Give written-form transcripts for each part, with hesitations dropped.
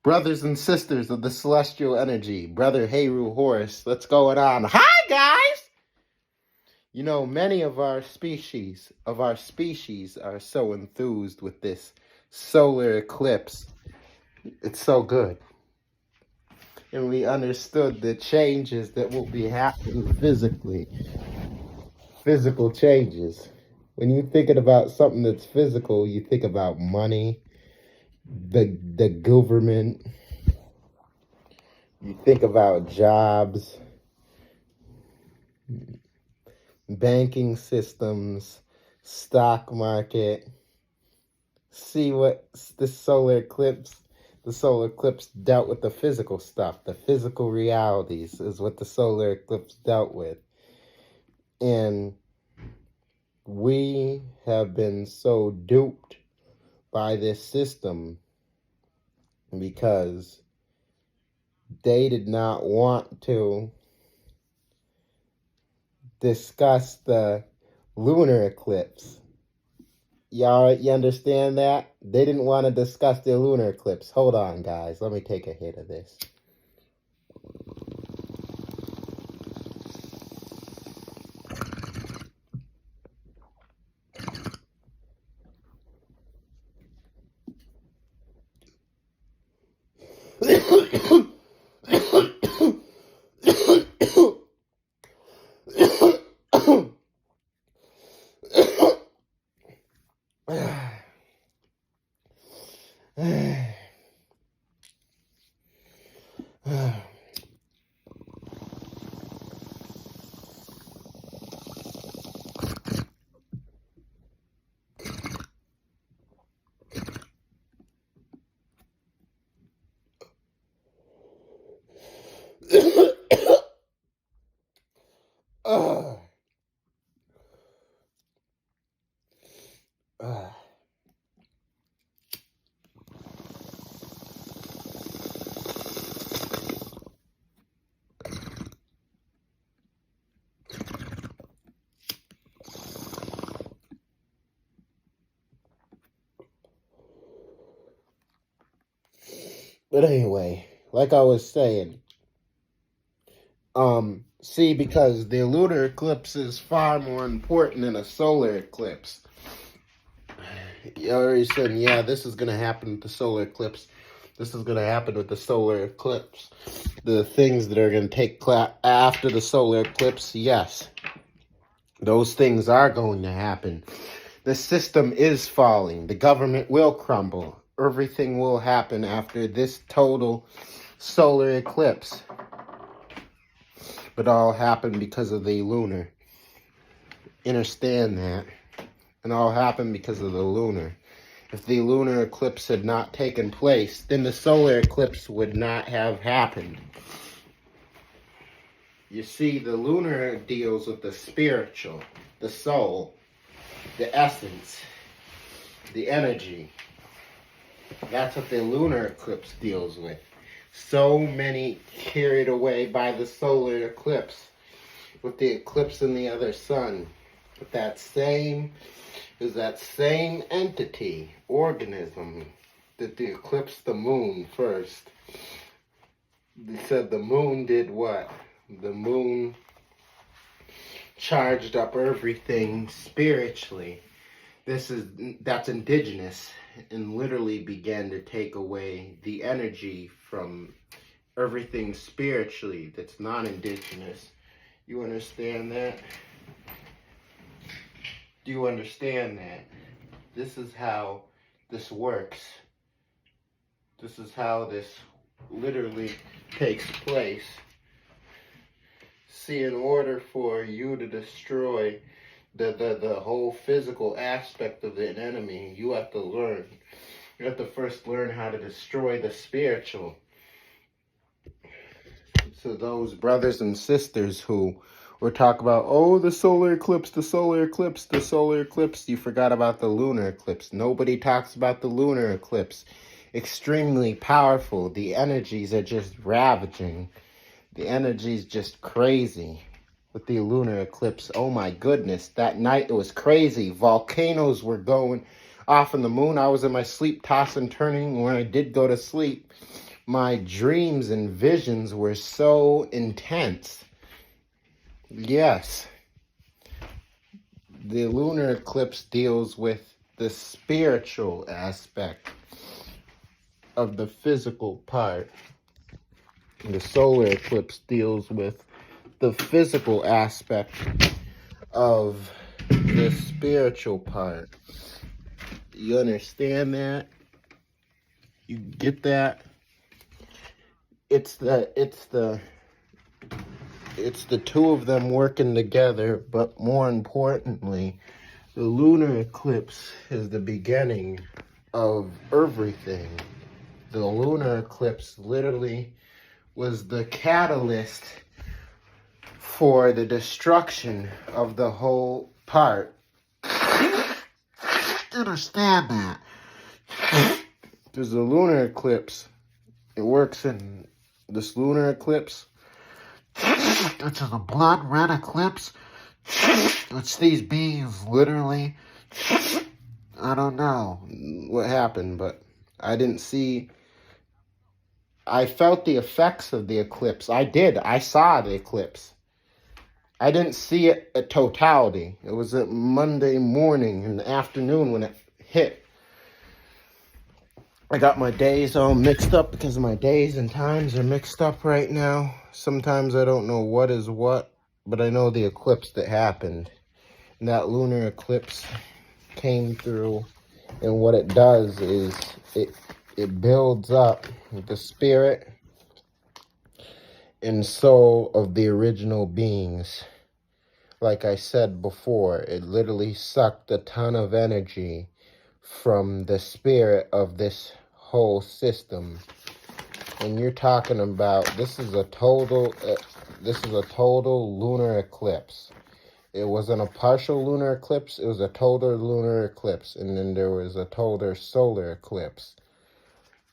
Brothers and sisters of the celestial energy, Brother Heru Horus, what's going on? Hi, guys! You know, many of our species are so enthused with this solar eclipse. It's so good. And we understood the changes that will be happening physically. Physical changes. When you're thinking about something that's physical, you think about money, the government, you think about jobs, banking systems, stock market. See what the solar eclipse dealt with. The physical stuff, the physical realities is what the solar eclipse dealt with. And we have been so duped by this system because they did not want to discuss the lunar eclipse. You understand that? They didn't want to discuss the lunar eclipse. Hold on, guys. Let me take a hit of this. But anyway, like I was saying, see, because the lunar eclipse is far more important than a solar eclipse. You already said, yeah, this is going to happen with the solar eclipse. This is going to happen with the solar eclipse. The things that are going to take place after the solar eclipse, yes, those things are going to happen. The system is falling. The government will crumble. Everything will happen after this total solar eclipse. But all happened because of the lunar. Understand that. And all happened because of the lunar. If the lunar eclipse had not taken place, then the solar eclipse would not have happened. You see, the lunar deals with the spiritual, the soul, the essence, the energy. That's what the lunar eclipse deals with. So many carried away by the solar eclipse, with the eclipse in the other sun. But that same entity, organism, that the eclipse the moon first. They said the moon did what? The moon charged up everything spiritually. That's indigenous, and literally began to take away the energy from everything spiritually that's non-indigenous. You understand that? Do you understand that? This is how this works. This is how this literally takes place. See, in order for you to destroy the whole physical aspect of an enemy, you have to learn. You have to first learn how to destroy the spiritual. So those brothers and sisters who were talking about, oh, the solar eclipse, the solar eclipse, the solar eclipse, you forgot about the lunar eclipse. Nobody talks about the lunar eclipse. Extremely powerful. The energies are just ravaging. The energy's just crazy. With the lunar eclipse, oh my goodness, that night it was crazy. Volcanoes were going off in the moon. I was in my sleep, tossing, turning when I did go to sleep. my dreams and visions were so intense. Yes, the lunar eclipse deals with the spiritual aspect of the physical part. The solar eclipse deals with the physical aspect of the spiritual part. You understand that? You get that? It's the two of them working together, but more importantly, the lunar eclipse is the beginning of everything. The lunar eclipse literally was the catalyst for the destruction of the whole part. Understand that? There's a lunar eclipse. It works in this lunar eclipse, which is a blood red eclipse, which these beings literally, I don't know what happened, but I didn't see. I felt the effects of the eclipse. I saw the eclipse. I didn't see it at totality. It was at Monday morning in the afternoon when it hit. I got my days all mixed up because my days and times are mixed up right now. Sometimes I don't know what is what, but I know the eclipse that happened. And that lunar eclipse came through, and what it does is it builds up the spirit and soul of the original beings. Like I said before, it literally sucked a ton of energy from the spirit of this whole system. And you're talking about, this is a total lunar eclipse. It wasn't a partial lunar eclipse, it was a total lunar eclipse. And then there was a total solar eclipse.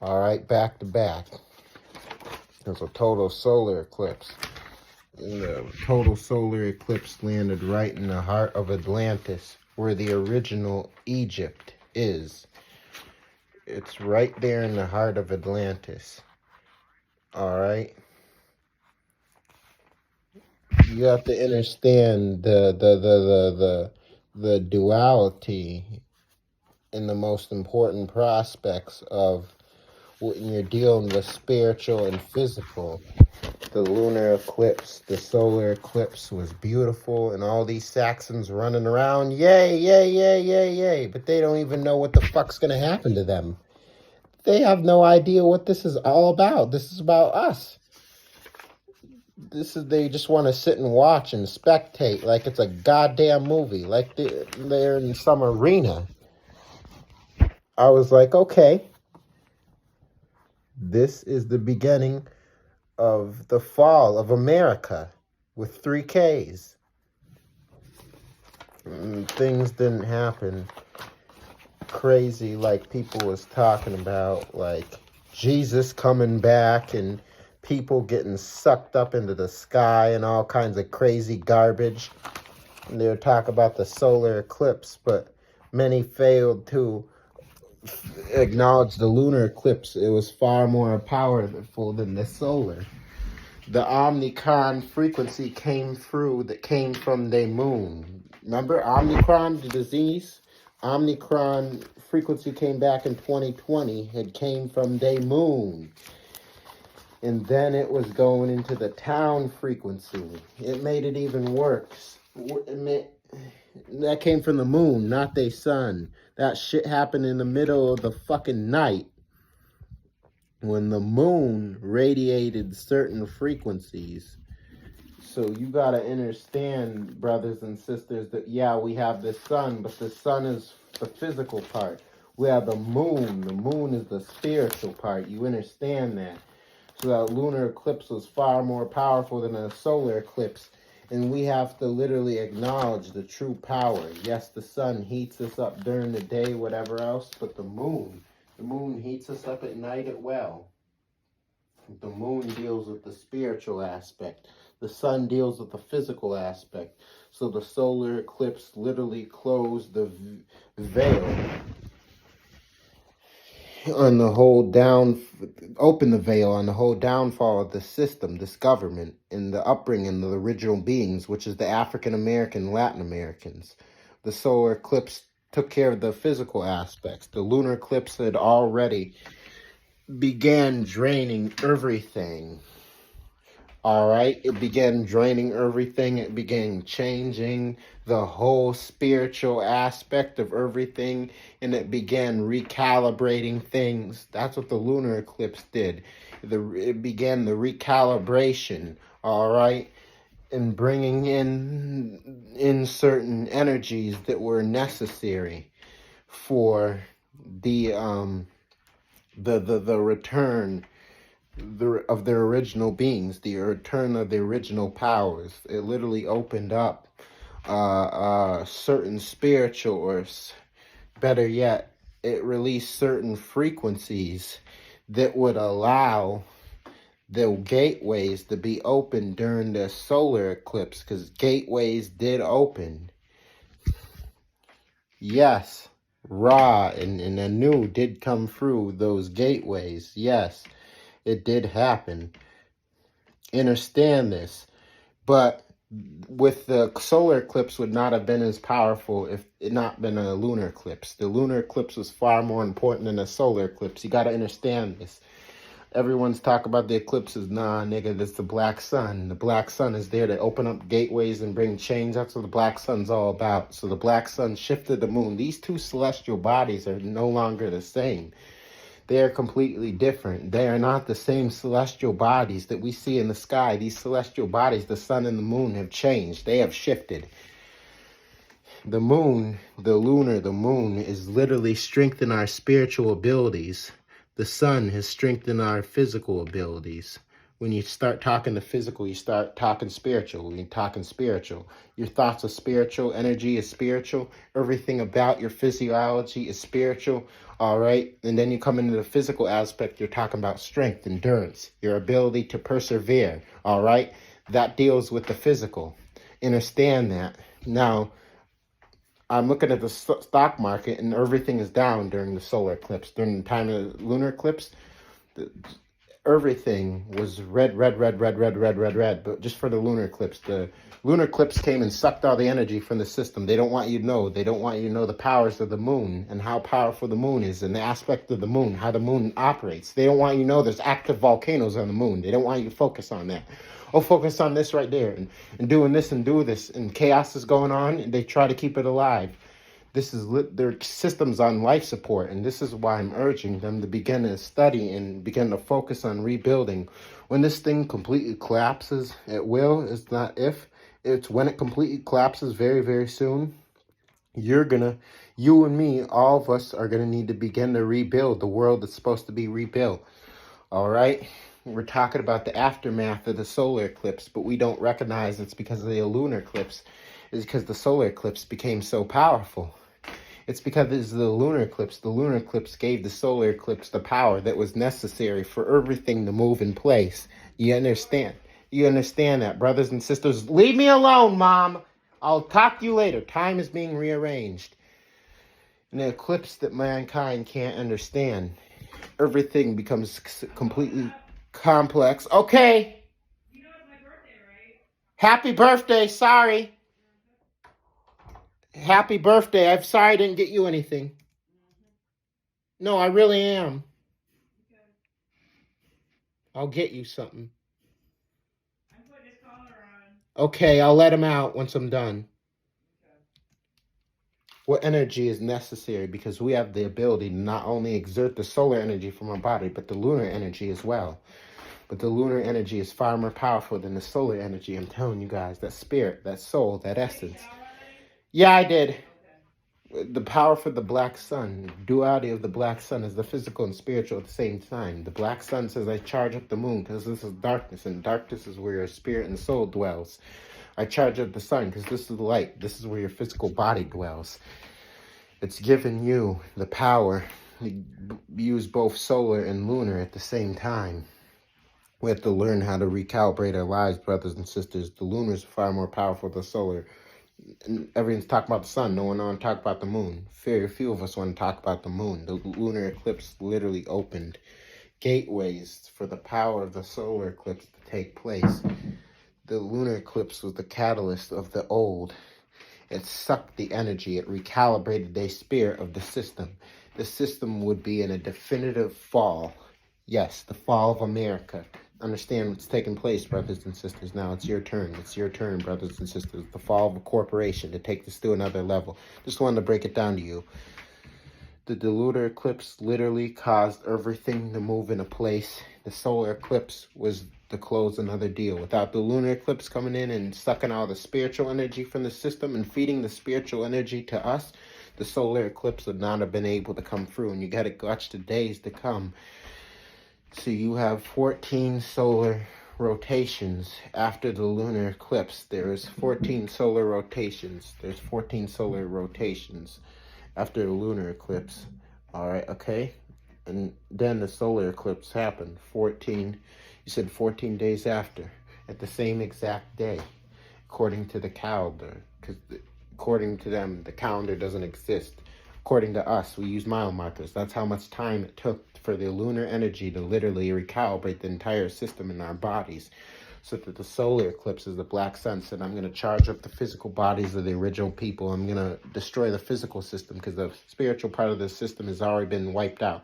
All right, back to back. There's a total solar eclipse. And the total solar eclipse landed right in the heart of Atlantis, where the original Egypt is. It's right there in the heart of Atlantis. All right. You have to understand the duality and the most important prospects of when you're dealing with spiritual and physical. The lunar eclipse, the solar eclipse was beautiful, and all these Saxons running around, yay, yay, yay, yay, yay, but they don't even know what the fuck's gonna happen to them. They have no idea what this is all about. This is about us. They just want to sit and watch and spectate like it's a goddamn movie, like they're in some arena. I was like, okay, this is the beginning of the fall of America with 3 Ks. Things didn't happen crazy like people was talking about, like Jesus coming back and people getting sucked up into the sky and all kinds of crazy garbage. And they were talking about the solar eclipse, but many failed to acknowledge the lunar eclipse. It was far more powerful than the solar. The Omicron frequency came through, that came from the moon. Remember Omicron, the disease? Omicron frequency came back in 2020. It came from the moon. And then it was going into the town frequency. It made it even worse. That came from the moon, not the sun. That shit happened in the middle of the fucking night, when the moon radiated certain frequencies. So you gotta understand, brothers and sisters, that yeah, we have the sun, but the sun is the physical part. We have the moon. The moon is the spiritual part. You understand that? So that lunar eclipse was far more powerful than a solar eclipse. And we have to literally acknowledge the true power. Yes, the sun heats us up during the day, whatever else, but the moon heats us up at night as well. The moon deals with the spiritual aspect. The sun deals with the physical aspect. So the solar eclipse literally closed the veil on the whole opened the veil on the whole downfall of this system, this government, and the upbringing of the original beings, which is the African American, Latin Americans. The solar eclipse took care of the physical aspects. The lunar eclipse had already began draining everything. All right, it began draining everything. It began changing the whole spiritual aspect of everything, and it began recalibrating things. That's what the lunar eclipse did. It began the recalibration, all right, and bringing in certain energies that were necessary for the return of their original beings, the return of the original powers. It literally opened up certain spiritual, or better yet, it released certain frequencies that would allow the gateways to be open during the solar eclipse, because gateways did open. Yes, Ra and Anu did come through those gateways. Yes, it did happen. Understand this. But with the solar eclipse would not have been as powerful if it not been a lunar eclipse. The lunar eclipse was far more important than the solar eclipse. You got to understand this. Everyone's talking about the eclipses. Nah, nigga, that's the black sun. The black sun is there to open up gateways and bring change. That's what the black sun's all about. So the black sun shifted the moon. These two celestial bodies are no longer the same. They are completely different. They are not the same celestial bodies that we see in the sky. These celestial bodies, the sun and the moon, have changed. They have shifted. The moon, the moon is literally strengthening our spiritual abilities. The sun has strengthened our physical abilities. When you start talking the physical, you start talking spiritual. When you're talking spiritual, your thoughts are spiritual, energy is spiritual, everything about your physiology is spiritual, all right? And then you come into the physical aspect, you're talking about strength, endurance, your ability to persevere, all right? That deals with the physical. Understand that. Now, I'm looking at the stock market, and everything is down during the solar eclipse. During the time of the lunar eclipse, everything was red. But just for the lunar eclipse came and sucked all the energy from the system. They don't want you to know. They don't want you to know the powers of the moon and how powerful the moon is and the aspect of the moon, how the moon operates. They don't want you to know there's active volcanoes on the moon. They don't want you to focus on that. Oh, focus on this right there and doing this and do this, and chaos is going on, and they try to keep it alive. This is their systems on life support, and this is why I'm urging them to begin to study and begin to focus on rebuilding. When this thing completely collapses, it will. It's not if. It's when it completely collapses very, very soon. You and me, all of us are gonna need to begin to rebuild the world that's supposed to be rebuilt. All right? We're talking about the aftermath of the solar eclipse, but we don't recognize it's because of the lunar eclipse. It's because the solar eclipse became so powerful. It's because it's the lunar eclipse. The lunar eclipse gave the solar eclipse the power that was necessary for everything to move in place. You understand? You understand that, brothers and sisters? Leave me alone, Mom. I'll talk to you later. Time is being rearranged. An eclipse that mankind can't understand. Everything becomes completely complex. Okay. You know it's my birthday, right? Happy birthday. Sorry. Happy birthday. I'm sorry I didn't get you anything. No, I really am. I'll get you something. I'm putting his collar on. Okay, I'll let him out once I'm done. What energy is necessary, because we have the ability to not only exert the solar energy from our body, but the lunar energy as well. But the lunar energy is far more powerful than the solar energy. I'm telling you guys, that spirit, that soul, that essence. Yeah, I did. The power for the black sun, duality of the black sun, is the physical and spiritual at the same time. The black sun says, I charge up the moon because this is darkness, and darkness is where your spirit and soul dwells. I charge up the sun because this is the light. This is where your physical body dwells. It's given you the power to use both solar and lunar at the same time. We have to learn how to recalibrate our lives, brothers and sisters. The lunar is far more powerful than the solar. And everyone's talking about the sun. No one want to talk about the moon. Very few of us want to talk about the moon. The lunar eclipse literally opened gateways for the power of the solar eclipse to take place. The lunar eclipse was the catalyst of the old. It sucked the energy. It recalibrated the spirit of the system. The system would be in a definitive fall. Yes, the fall of America. Understand what's taking place, brothers and sisters. Now it's your turn. It's your turn, brothers and sisters. The fall of a corporation to take this to another level. Just wanted to break it down to you. The lunar eclipse literally caused everything to move into place. The solar eclipse was to close another deal. Without the lunar eclipse coming in and sucking all the spiritual energy from the system and feeding the spiritual energy to us, the solar eclipse would not have been able to come through. And you got to watch the days to come. So you have 14 solar rotations after the lunar eclipse. There is 14 solar rotations. There's 14 solar rotations after the lunar eclipse. All right, okay? And then the solar eclipse happened. 14 days after, at the same exact day, according to the calendar. Because according to them, the calendar doesn't exist. According to us, we use mile markers. That's how much time it took for the lunar energy to literally recalibrate the entire system in our bodies. So that the solar eclipse is the black sun said, I'm going to charge up the physical bodies of the original people. I'm going to destroy the physical system because the spiritual part of the system has already been wiped out.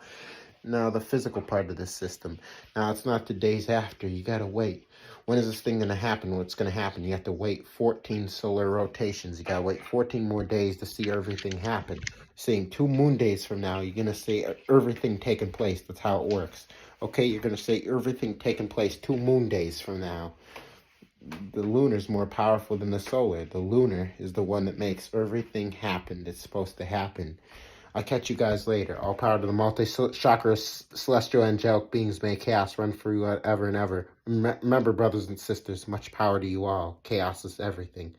Now the physical part of the system. Now it's not the days after. You got to wait. When is this thing going to happen? What's going to happen? You have to wait 14 solar rotations. You got to wait 14 more days to see everything happen. Saying 2 moon days from now, you're going to see everything taking place. That's how it works. Okay, you're going to say everything taking place 2 moon days from now. The lunar is more powerful than the solar. The lunar is the one that makes everything happen that's supposed to happen. I'll catch you guys later. All power to the multi-chakra celestial angelic beings. May chaos run for you ever and ever. Remember, brothers and sisters, much power to you all. Chaos is everything.